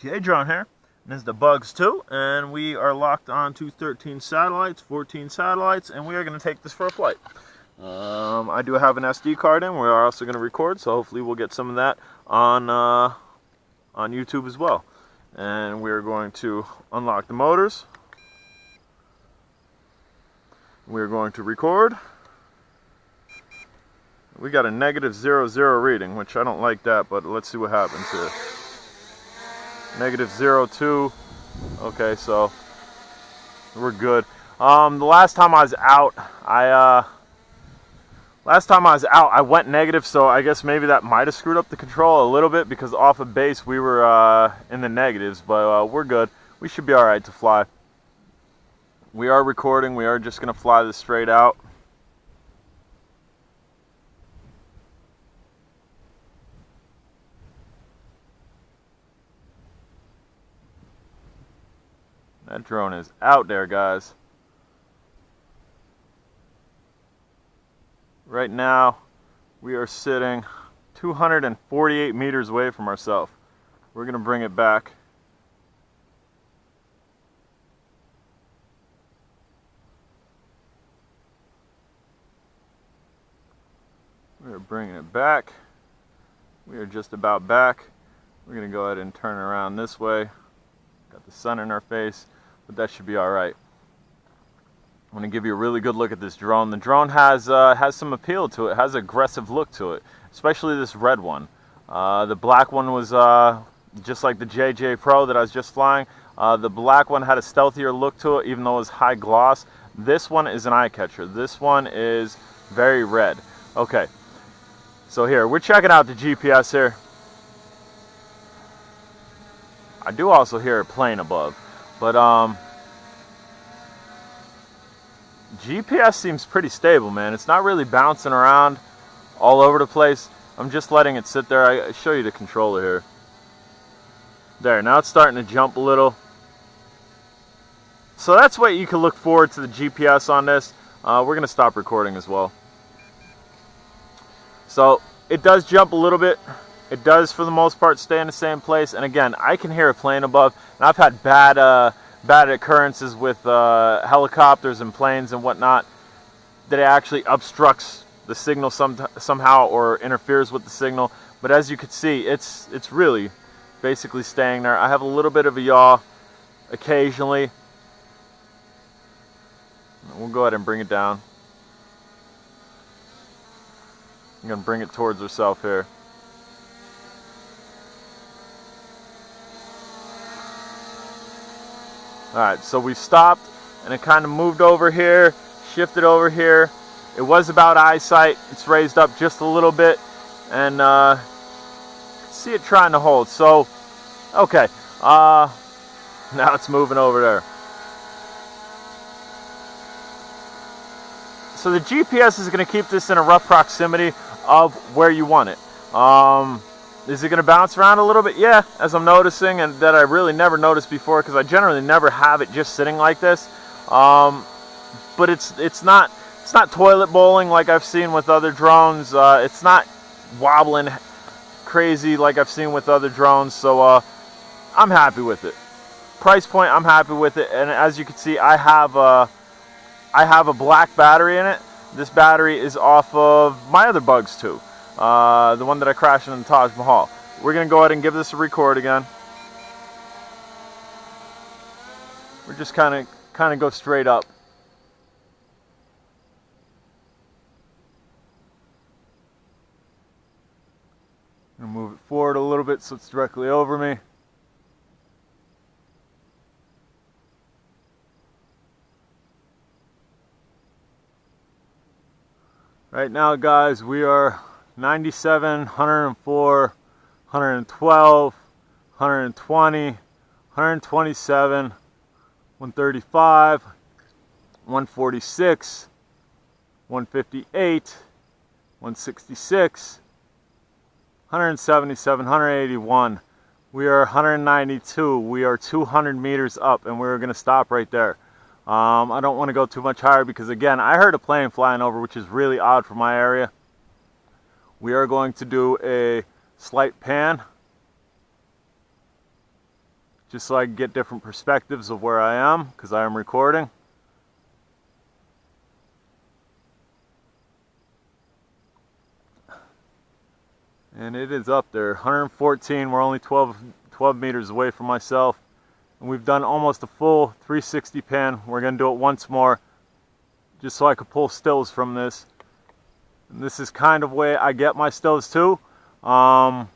J Drone here, and this is the Bugs 2, and we are locked on to 13 satellites, 14 satellites, and we are going to take this for a flight. I do have an SD card in. We are also going to record, so hopefully we'll get some of that on YouTube as well. And we're going to unlock the motors. We're going to record. We got a -0.0 reading, which I don't like that, but let's see what happens here. -0.2. Okay, so we're good. The last time I was out, I went negative, so I guess maybe that might have screwed up the control a little bit, because off of base we were in the negatives, but we're good. We should be all right to fly. We are recording. We are just gonna fly this straight out. That drone is out there, guys. Right now, we are sitting 248 meters away from ourselves. We're going to bring it back. We are bringing it back. We are just about back. We're going to go ahead and turn around this way. Got the sun in our face, but that should be all right. I'm going to give you a really good look at this drone. The drone has some appeal to it. It has an aggressive look to it, especially this red one. The black one was just like the JJ Pro that I was just flying. The black one had a stealthier look to it, even though it was high gloss. This one is an eye catcher. This one is very red. Okay, so here, we're checking out the GPS here. I do also hear a plane above, but GPS seems pretty stable, man. It's not really bouncing around all over the place. I'm just letting it sit there. I show you the controller here. There, now it's starting to jump a little. So that's what you can look forward to the GPS on this. We're going to stop recording as well. So it does jump a little bit. It does, for the most part, stay in the same place. And again, I can hear a plane above. And I've had bad occurrences with helicopters and planes and whatnot, that it actually obstructs the signal somehow or interferes with the signal. But as you can see, it's really basically staying there. I have a little bit of a yaw occasionally. We'll go ahead and bring it down. I'm going to bring it towards ourselves here. Alright, so we stopped, and it kind of moved over here, shifted over here. It was about eyesight. It's raised up just a little bit, and see it trying to hold. So, okay, now it's moving over there. So the GPS is going to keep this in a rough proximity of where you want it. Is it going to bounce around a little bit? Yeah, as I'm noticing, and that I really never noticed before, because I generally never have it just sitting like this. But it's not toilet bowling like I've seen with other drones. It's not wobbling crazy like I've seen with other drones. So I'm happy with it. Price point, I'm happy with it. And as you can see, I have a black battery in it. This battery is off of my other Bugs 2. The one that I crashed in the Taj Mahal. We're going to go ahead and give this a record again. We're just kind of go straight up. I'm going to move it forward a little bit so it's directly over me. Right now, guys, we are 97, 104, 112, 120, 127, 135, 146, 158, 166, 177, 181. We are 192. We are 200 meters up, and we're going to stop right there. I don't want to go too much higher because, again, I heard a plane flying over, which is really odd for my area. We are going to do a slight pan. just so I can get different perspectives of where I am, because I am recording. And it is up there, 114. We're only 12 meters away from myself. And we've done almost a full 360 pan. We're going to do it once more, just so I could pull stills from this. And this is kind of where I get my stills too. As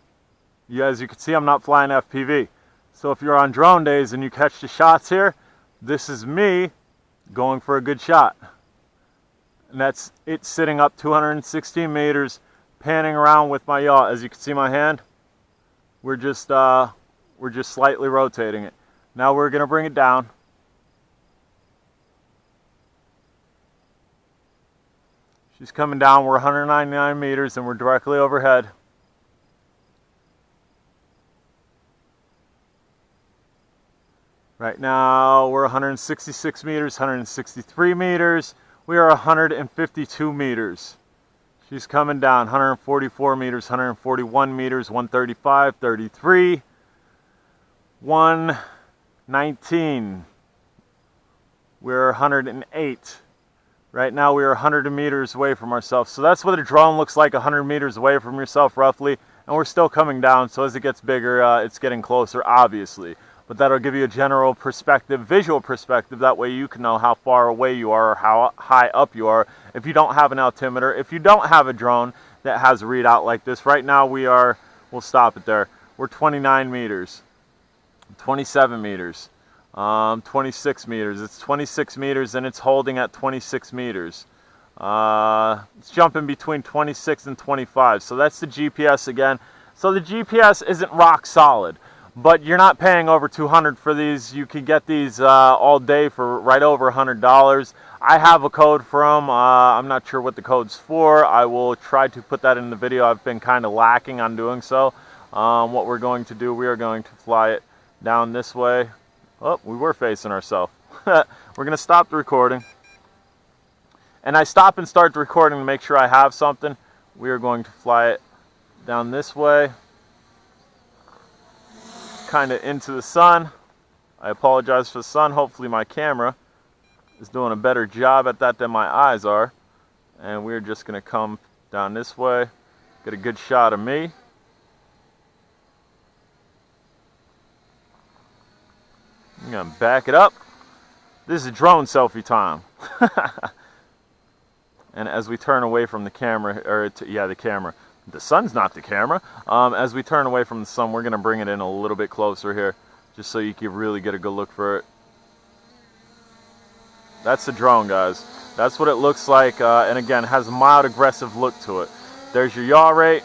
you can see, I'm not flying FPV. So if you're on drone days and you catch the shots here, this is me going for a good shot. And that's it, sitting up 216 meters, panning around with my yaw. As you can see my hand, we're just slightly rotating it. Now we're gonna bring it down. She's coming down. We're 199 meters and we're directly overhead. Right now we're 166 meters, 163 meters. We are 152 meters. She's coming down, 144 meters, 141 meters, 135, 33, 119. We're 108. Right now we are 100 meters away from ourselves. So that's what a drone looks like, 100 meters away from yourself roughly. And we're still coming down, so as it gets bigger, it's getting closer, obviously. But that'll give you a general perspective, visual perspective. That way you can know how far away you are or how high up you are. If you don't have an altimeter, if you don't have a drone that has a readout like this. Right now we'll stop it there. We're 29 meters, 27 meters, 26 meters. It's 26 meters and it's holding at 26 meters. It's jumping between 26 and 25. So that's the GPS again. So the GPS isn't rock solid, but you're not paying over $200 for these. You can get these all day for right over $100. I have a code for them. I'm not sure what the code's for. I will try to put that in the video. I've been kind of lacking on doing so. What we're going to do, we are going to fly it down this way. Oh, we were facing ourselves. We're going to stop the recording. And I stop and start the recording to make sure I have something. We are going to fly it down this way, kind of into the sun. I apologize for the sun. Hopefully my camera is doing a better job at that than my eyes are. And we're just going to come down this way, get a good shot of me. I'm going to back it up. This is drone selfie time. And as we turn away from the camera, the camera. The sun's not the camera. As we turn away from the sun, we're going to bring it in a little bit closer here, just so you can really get a good look for it. That's the drone, guys. That's what it looks like, and again, it has a mild aggressive look to it. There's your yaw rate,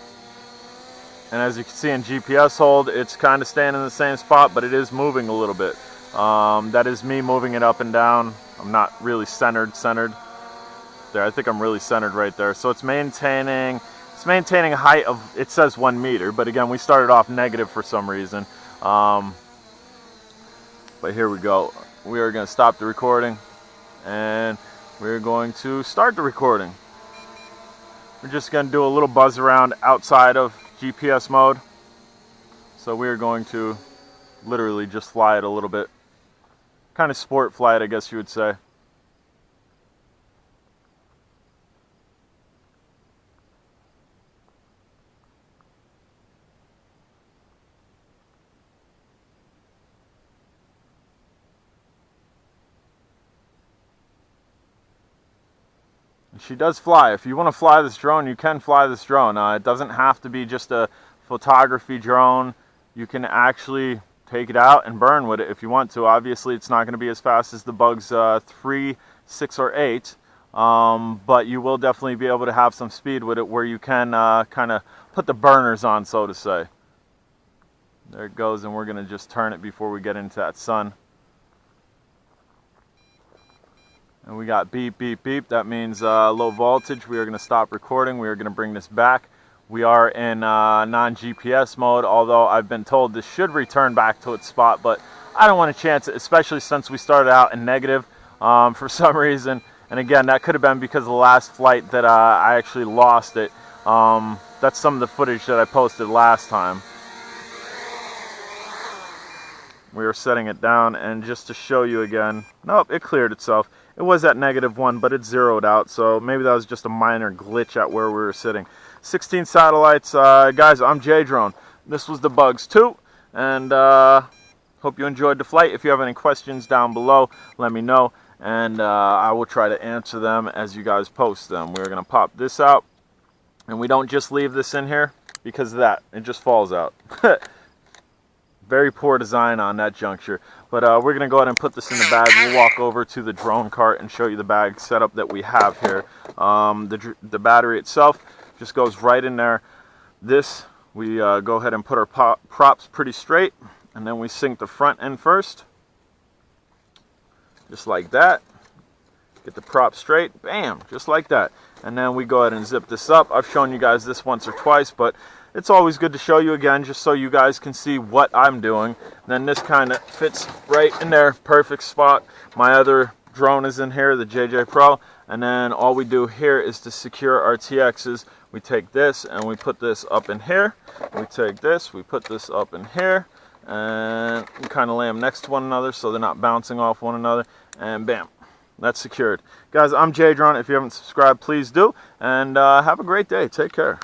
and as you can see in GPS hold, it's kind of staying in the same spot, but it is moving a little bit. That is me moving it up and down. I'm not really centered there. I think I'm really centered right there. So it's maintaining a height of, it says 1 meter, but again, we started off negative for some reason. But here we go. We are going to stop the recording, and we're going to start the recording. We're just going to do a little buzz around outside of GPS mode. So we are going to literally just fly it a little bit. Kind of sport fly it, I guess you would say. She does fly. If you want to fly this drone, you can fly this drone. It doesn't have to be just a photography drone. You can actually take it out and burn with it if you want to. Obviously, it's not going to be as fast as the Bugs 3, 6, or 8, but you will definitely be able to have some speed with it where you can kind of put the burners on, so to say. There it goes, and we're going to just turn it before we get into that sun. And we got beep, beep, beep. That means low voltage. We are going to stop recording. We are going to bring this back. We are in non-GPS mode, although I've been told this should return back to its spot, but I don't want to chance it, especially since we started out in negative for some reason. And again, that could have been because of the last flight that I actually lost it. That's some of the footage that I posted last time. we were setting it down, and just to show you again, nope, it cleared itself. It was at -1, but it zeroed out, so maybe that was just a minor glitch at where we were sitting. 16 satellites. Guys, I'm J-Drone. This was the Bugs 2, and hope you enjoyed the flight. If you have any questions down below, let me know, and I will try to answer them as you guys post them. We're going to pop this out, and we don't just leave this in here because of that. It just falls out. Very poor design on that juncture. But we're going to go ahead and put this in the bag. We'll walk over to the drone cart and show you the bag setup that we have here. The battery itself just goes right in there. This, we go ahead and put our props pretty straight, and then we sink the front end first. Just like that. Get the prop straight. Bam! Just like that. And then we go ahead and zip this up. I've shown you guys this once or twice, but it's always good to show you again just so you guys can see what I'm doing. And then this kind of fits right in there. Perfect spot. My other drone is in here, the JJ Pro. And then all we do here is to secure our TXs. We take this and we put this up in here. We take this, we put this up in here. And we kind of lay them next to one another so they're not bouncing off one another. And bam. That's secured. Guys, I'm J-Drone. If you haven't subscribed, please do. And have a great day. Take care.